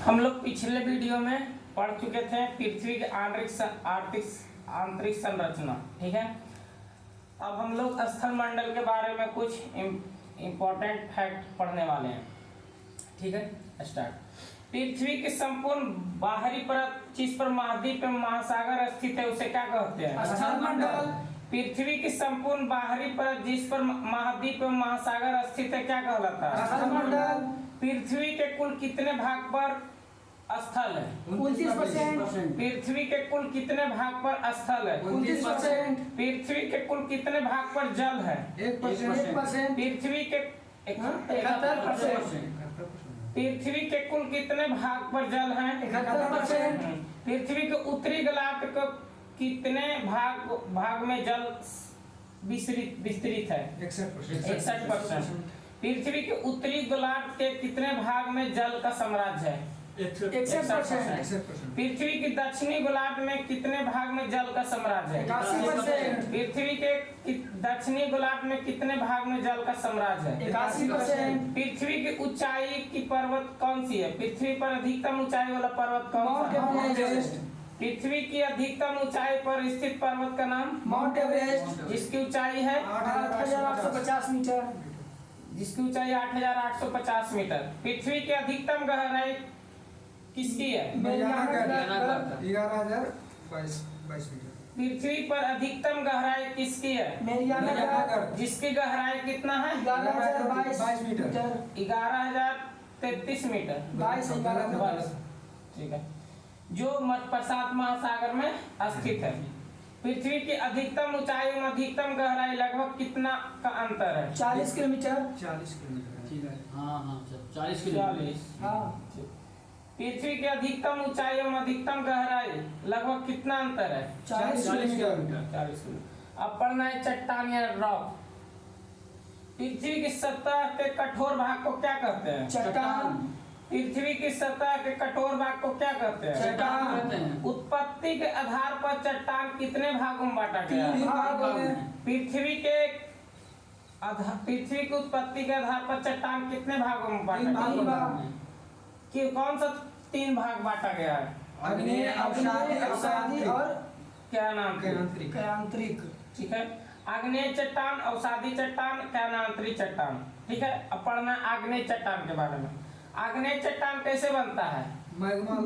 हम लोग पिछले वीडियो में पढ़ चुके थे पृथ्वी के आंतरिक संरचना। ठीक है, अब हम लोग स्थल मंडल के बारे में कुछ इम्पोर्टेंट फैक्ट पढ़ने वाले हैं। ठीक है, स्टार्ट। पृथ्वी की संपूर्ण बाहरी परत जिस पर महाद्वीप एवं महासागर स्थित है उसे क्या कहते हैं? स्थल मंडल। पृथ्वी की संपूर्ण बाहरी परत जिस पर महाद्वीप एवं महासागर स्थित है क्या कहलाता है? स्थल मंडल। पृथ्वी के कुल कितने भाग पर स्थल है? 29%। पृथ्वी के कुल कितने भाग पर स्थल है? 29%। पृथ्वी के कुल कितने भाग पर जल है? 1%। पृथ्वी के 71%। पृथ्वी के कुल कितने भाग पर जल है? 71%। पृथ्वी के उत्तरी गोलार्ध को कितने भाग में जल विस्तृत है? 61%। पृथ्वी के उत्तरी गोलार्ध के कितने भाग में जल का साम्राज्य है? 61%। पृथ्वी के दक्षिणी गोलार्ध में कितने भाग में जल का साम्राज्य है? 81%। पृथ्वी के दक्षिणी गोलार्ध में कितने भाग में जल का साम्राज्य है? 81%। पृथ्वी की ऊंचाई की पर्वत कौन सी है? पृथ्वी पर अधिकतम ऊंचाई वाला पर्वत कौन सा है? Mount Everest. पृथ्वी की अधिकतम ऊंचाई पर स्थित पर्वत का नाम? Mount Everest. जिसकी ऊंचाई है 8850 मीटर। जिसकी ऊंचाई 8850 मीटर। पृथ्वी की अधिकतम गहराई किसकी है? 11,022 मीटर। पृथ्वी पर अधिकतम गहराई किसकी है? मेरियाना। जिसकी गहराई कितना है? 11,022 मीटर। 11,033 मीटर। 22,022। ठीक है, जो प्रशांत महासागर में स्थित है। पृथ्वी की अधिकतम ऊंचाई और अधिकतम गहराई लगभग कितना का अंतर है? 40 किलोमीटर। 40 किलोमीटर। ठीक है, हाँ 40 40। हाँ। पृथ्वी की अधिकतम ऊंचाई और अधिकतम गहराई लगभग कितना अंतर है? 40 किलोमीटर। 40 किलोमीटर। अब पढ़ना है चट्टान या रॉक। पृथ्वी की सतह के कठोर भाग को क्या कहते हैं? चट्टान। पृथ्वी की सतह के कठोर भाग को क्या कहते हैं? चट्टान। उत्पत्ति के आधार पर चट्टान कितने भागों में बांटा गया है? 3 भागों में। पृथ्वी की उत्पत्ति के आधार पर चट्टान कितने भागों में बांटा गया 3 है? भाग। कि कौन सा 3 भाग बांटा गया है? अग्नेय, अवसादी और क्या नाम थे? आंतरिक। ठीक है, आग्नेय चट्टान, अवसादी चट्टान, कैनांतरिक चट्टान। ठीक है, अब पढ़ना है आग्नेय चट्टान के बारे में। आग्नेय चट्टान कैसे बनता है? मैग्मा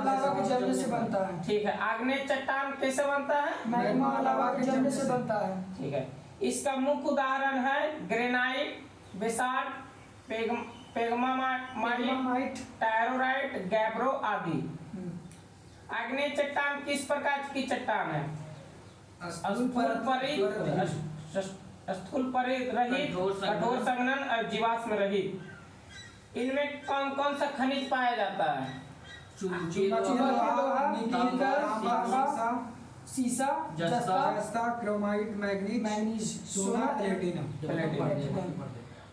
लावा के जलने से बनता है। ठीक है, आग्नेय चट्टान कैसे बनता है? मैग्मा लावा के जलने से बनता है। ठीक है, इसका मुख्य उदाहरण है ग्रेनाइट, बेसाल्ट, पेग्मामाइट, टायरोराइट, गैब्रो आदि। आग्नेय चट्टान किस प्रकार की चट्टान है? स्थूल परित रहित, कठोर संघनन और जीवाश्म रहित। इनमें कौन कौन सा खनिज पाया जाता है? सीसा, जस्ता, क्रोमाइट, मैग्नीज, सोना, प्लेटिनम।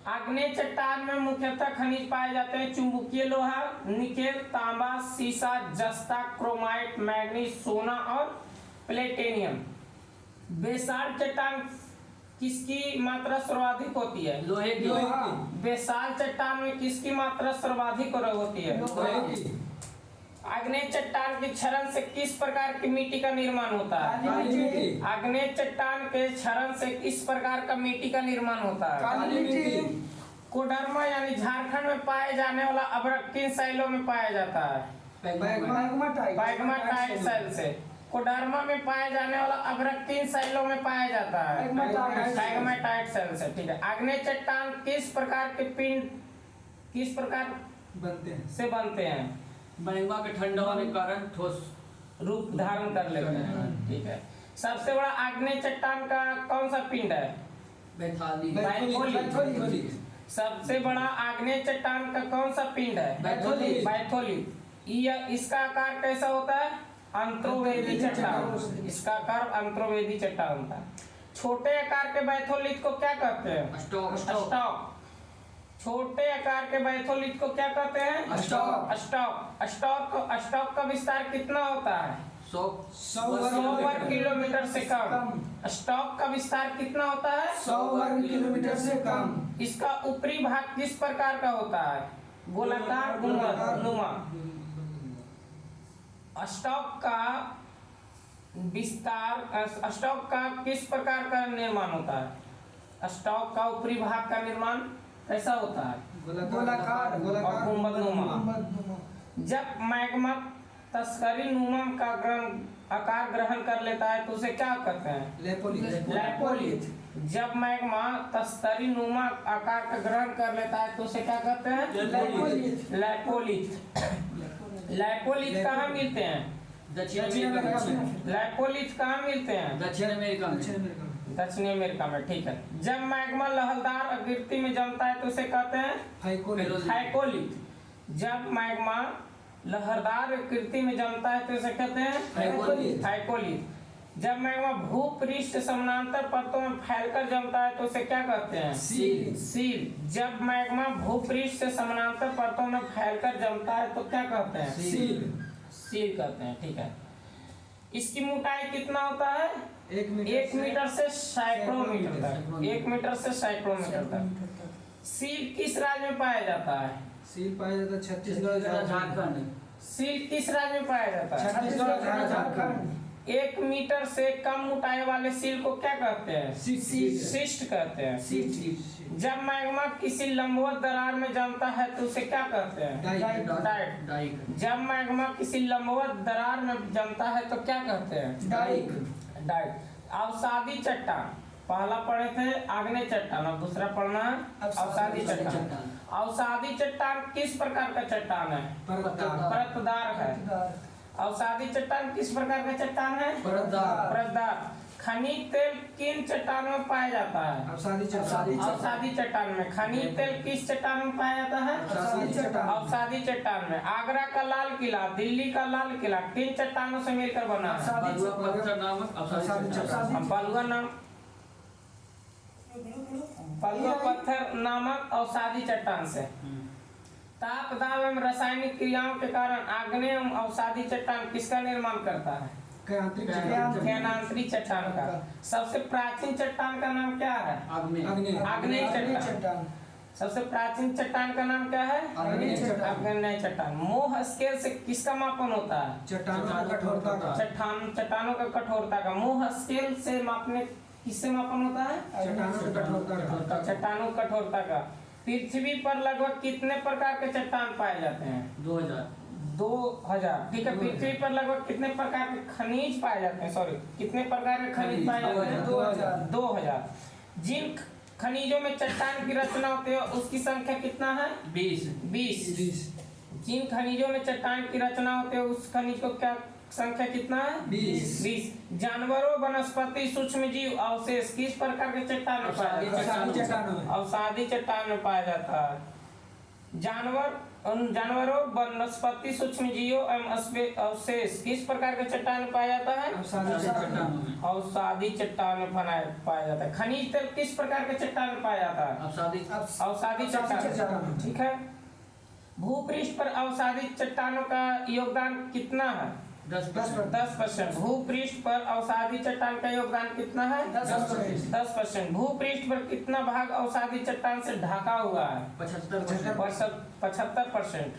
आग्नेय चट्टान में मुख्यतः खनिज पाए जाते हैं चुंबकीय लोहा, निकेल, तांबा, सीसा, जस्ता, क्रोमाइट, मैग्नीज, सोना और प्लेटिनियम। बेसाल्ट चट्टान किसकी मात्रा सर्वाधिक होती है? लोहे की। बेसाल्ट चट्टान में किसकी मात्रा सर्वाधिक होती है? आग्नेय चट्टान के क्षरण से किस प्रकार की मिट्टी का निर्माण होता है? आग्नेय चट्टान के क्षरण से किस प्रकार का मिट्टी का निर्माण होता है? कोडरमा यानी झारखंड में पाए जाने वाला अभ्रक किन शैलों में पाया जाता है? पैग्माटाइट शैल से। कोडरमा में पाए जाने वाला अभ्रक किन शैलों में पाया जाता है? पैग्माटाइट शैल से। ठीक है, आग्नेय चट्टान किस प्रकार के पिंड किस प्रकार से बनते हैं? मैग्मा के ठंडा होने के कारण ठोस रूप धारण कर लेते हैं। ठीक है, सबसे बड़ा आग्नेय चट्टान का कौन सा पिंड है? बैथोली। सबसे बड़ा आग्नेय चट्टान का कौन सा पिंड है? बैथोली। इसका आकार कैसा होता है? अंतर्वेदी चट्टान। इसका आकार अंतर्वेदी चट्टान होता है। छोटे आकार के बैथोलिट को क्या कहते हैं? स्टॉक। छोटे आकार के बैथोलिट को क्या कहते हैं? स्टॉक का विस्तार कितना होता है? 100 वर्ग किलोमीटर से कम। स्टॉक का विस्तार कितना होता है? 100 वर्ग किलोमीटर से कम। इसका ऊपरी भाग किस प्रकार का होता है? गोलाकार गुंबद नुमा। स्टॉक का विस्तार, स्टॉक का किस प्रकार का निर्माण होता है? स्टॉक का ऊपरी भाग का निर्माण कैसा होता है? गोलाकार और गुंबदनुमा। गुंबदनुमा। जब मैग्मा तस्करी नुमा का आकार ग्रहण कर लेता है तो उसे क्या कहते हैं? लैपोलिथ। जब मैग्मा तस्तरी नुमा आकार का ग्रहण कर लेता है तो उसे क्या कहते हैं? लैपोलिथ। लैपोलिथ। लैपोलिथ कहाँ मिलते हैं? दक्षिण अमेरिका में। लैपोलिथ कहाँ मिलते हैं? दक्षिण अमेरिका में। दक्षिण अमेरिका में, ठीक है। जब मैग्मा लहरदार आकृति में जमता है तो उसे कहते हैं? हाइकोलिथ। जब मैग्मा लहरदार आकृति में जमता है तो उसे कहते हैं? हाइकोलिथ। जब मैग्मा भूपृष्ठ समानांतर परतों में फैलकर जमता है तो उसे क्या कहते हैं? सील। जब मैग्मा भूपृष्ठ से समानांतर परतों में फैलकर जमता है तो क्या कहते हैं? सील कहते हैं, ठीक है। इसकी मोटाई कितना होता है? 1 मीटर से सैकड़ों मीटर तक। 1 मीटर से सैकड़ों मीटर तक। सील किस राज्य में पाया जाता है? सील पाया जाता है छत्तीसगढ़, झारखंड। सील किस राज्य में पाया जाता है? छत्तीसगढ़, झारखंड। 1 मीटर से कम मोटाई वाले सील को क्या कहते हैं? शिस्ट कहते हैं। जब मैग्मा किसी लंबवत दरार में जमता है तो उसे क्या कहते हैं? डाइक। जब मैग्मा किसी लंबवत दरार में जमता है तो क्या कहते हैं? डाइक। अवसादी चट्टान, पहला पढ़े थे आग्नेय चट्टान, अब दूसरा पढ़ना है अवसादी चट्टान। अवसादी चट्टान किस प्रकार का चट्टान है? परतदार है। अवसादी चट्टान किस प्रकार का चट्टान है? परतदार। खनिज तेल किन चट्टानों में पाया जाता है? अवसादी चट्टान में। खनिज तेल किस चट्टान में पाया जाता है? अवसादी चट्टान में। आगरा का लाल किला, दिल्ली का लाल किला किन चट्टानों से मिलकर बना है? बलुआ पत्थर नामक अवसादी चट्टान से। ताप दाब एवं रासायनिक क्रियाओं के कारण आग्नेय अवसादी चट्टान किसका निर्माण करता है? कैनांतरी चट्टान का। सबसे प्राचीन चट्टान का नाम क्या है? आग्नेय चट्टान। सबसे प्राचीन चट्टान का नाम क्या है? आग्नेय चट्टान। मोह स्केल से किसका मापन होता है? चट्टानों का कठोरता का। मोह स्केल से मापने किससे मापन होता है? चट्टानों कठोरता का। पृथ्वी पर लगभग कितने प्रकार के चट्टान पाए जाते हैं? 2000। ठीक है। पृथ्वी पर लगभग कितने प्रकार के खनिज पाए जाते हैं? सॉरी, कितने प्रकार के खनिज पाए जाते हैं? 2000। जिन खनिजों में चट्टान की रचना होती है उसकी संख्या कितना है? 20। जिन खनिजों में चट्टान की रचना होती है उस खनिज को क्या संख्या कितना है? 20। जानवरों, वनस्पति, सूक्ष्म जीव, अवशेष किस प्रकार के चट्टान में पाया जाता है? अवसादी चट्टान में पाया जाता है। जानवरों, वनस्पति, सूक्ष्म जीवों एवं अवशेष किस प्रकार के चट्टान में पाया जाता है? अवसादी चट्टान में पाया जाता है। खनिज तेल किस प्रकार के चट्टान में पाया जाता है? अवसादी चट्टान। ठीक है। भूपृष्ठ पर अवसादी चट्टानों का योगदान कितना है? 10%। भूपृष्ठ पर अवसादी चट्टान का योगदान कितना है? 10%। भूपृष्ठ पर कितना भाग अवसादी चट्टान से ढका हुआ है? 75%।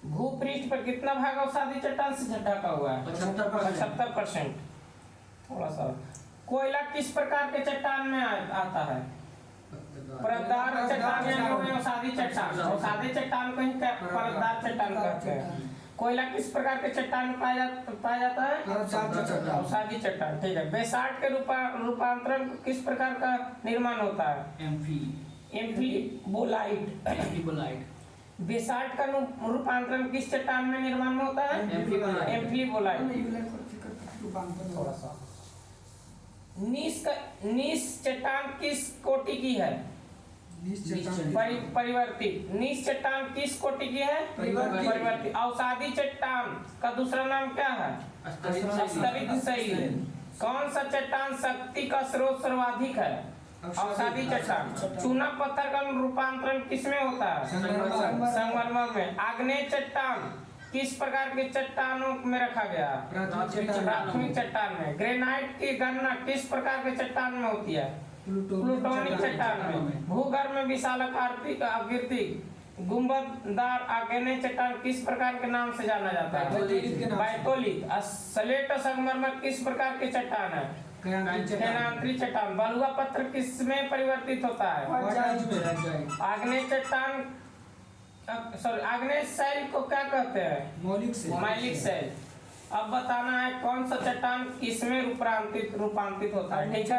भूपृष्ठ पर कितना भाग अवसादी चट्टान से ढका हुआ है? 75%। थोड़ा सा। कोयला किस प्रकार के चट्टान में आता है? परतदार चट्टान या अवसादी चट्टान। अवसादी चट्टान को ही परतदार चट्टान कहते हैं। कोयला किस प्रकार के चट्टान में पाया जाता है? अवसादी चट्टान। ठीक है। बेसाल्ट के रूपांतरण किस प्रकार का निर्माण होता है? एम्फीबोलाइट। बेसाल्ट का रूपांतरण किस चट्टान में निर्माण में होता है? एम्फीबोलाइट। नीस चट्टान किस कोटि की है? परिवर्तित। नीस चट्टान किस कोटि की है? परिवर्तित। अवसादी चट्टान का दूसरा नाम क्या है? स्तरित शैली। कौन सा चट्टान शक्ति का स्रोत सर्वाधिक है? अवसादी चट्टान। चूना पत्थर का रूपांतरण किसमें होता है? संगमरमर में। आग्नेय चट्टान किस प्रकार के चट्टानों में रखा गया? प्राथमिक चट्टान में। ग्रेनाइट की गणना किस प्रकार के चट्टान में होती है? प्लूटोनिक चट्टान में। भूगर्भ में विशालाकृति गुंबददार आग्नेय चट्टान किस प्रकार के नाम से जाना जाता है? बैतोलित के नाम से। बैतोलित। स्लेट और संगमरमर किस प्रकार की चट्टान है? कयांत्री चट्टान। कैनांतरी चट्टान। बलुआ पत्थर किस में परिवर्तित होता है? क्वार्टाइज में। आग्नेय चट्टान सॉरी आग्नेय शैल को क्या कहते हैं? मौलिक से। मौलिक शैल। अब बताना है कौन सा चट्टान किसमें रूपांतरित होता है, ठीक है?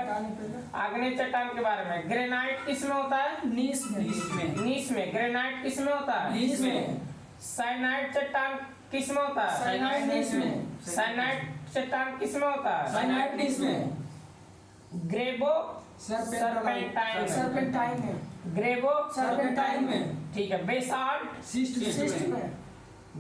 आग्नेय चट्टान के बारे में। ग्रेनाइट किसमें होता है? नीस में। नीस में। ग्रेनाइट किसमें होता है? नीस में। साइनाइड चट्टान किसमें होता है? साइनाइड नीस में। साइनाइड चट्टान किसमें होता है? साइनाइड नीस में। ग्रेबो सर्पेंटाइन। सर्पेंटाइन में। ग्रेबो सर्पेंटाइन में। ठीक है। बेसाल्ट सिस्ट में।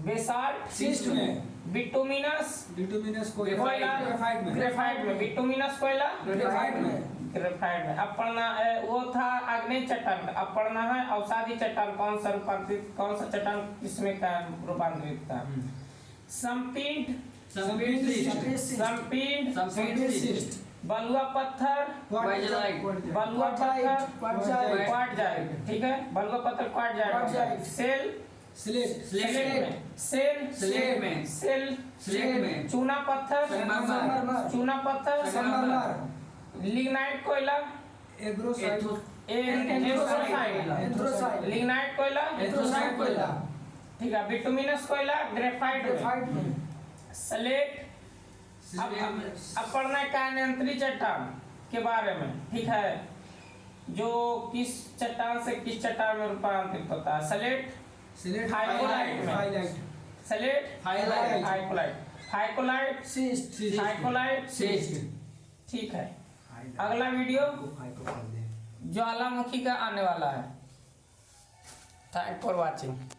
बेसाल्ट सिस्ट में। बिटुमिनस बिटुमिनस कोयला। कोयला ग्रेफाइट में। ग्रेफाइट में। बिटुमिनस कोयला ग्रेफाइट में। ग्रेफाइट में। अपना वो था आग्नेय चट्टान। अपना है अवसादी चट्टान। कौन सा चट्टान किसमें का रूपांतरित था? संपीड सिस्ट। बलुआ पत्थर बलुआ पत्थर क्वार्टजाइट, ठीक है? बलुआ पत्थर क्वार्टजाइट। सेल स्लेट में। चूना पत्थर लिग्नाइट कोयला एग्रोसाइट। लिग्नाइट कोयला, ठीक है? बिटुमिनस कोयला ग्रेफाइट में। स्लेट। अब पढ़ना है कैनांतरी चट्टान के बारे में, ठीक है? जो किस चट्टान से किस चट्टान में रूपांतरित होता है? स्लेट हाइपोलाइट में। स्लेट हाइपोलाइट सिस्ट, ठीक है? अगला वीडियो ज्वालामुखी का आने वाला है। Thank for watching.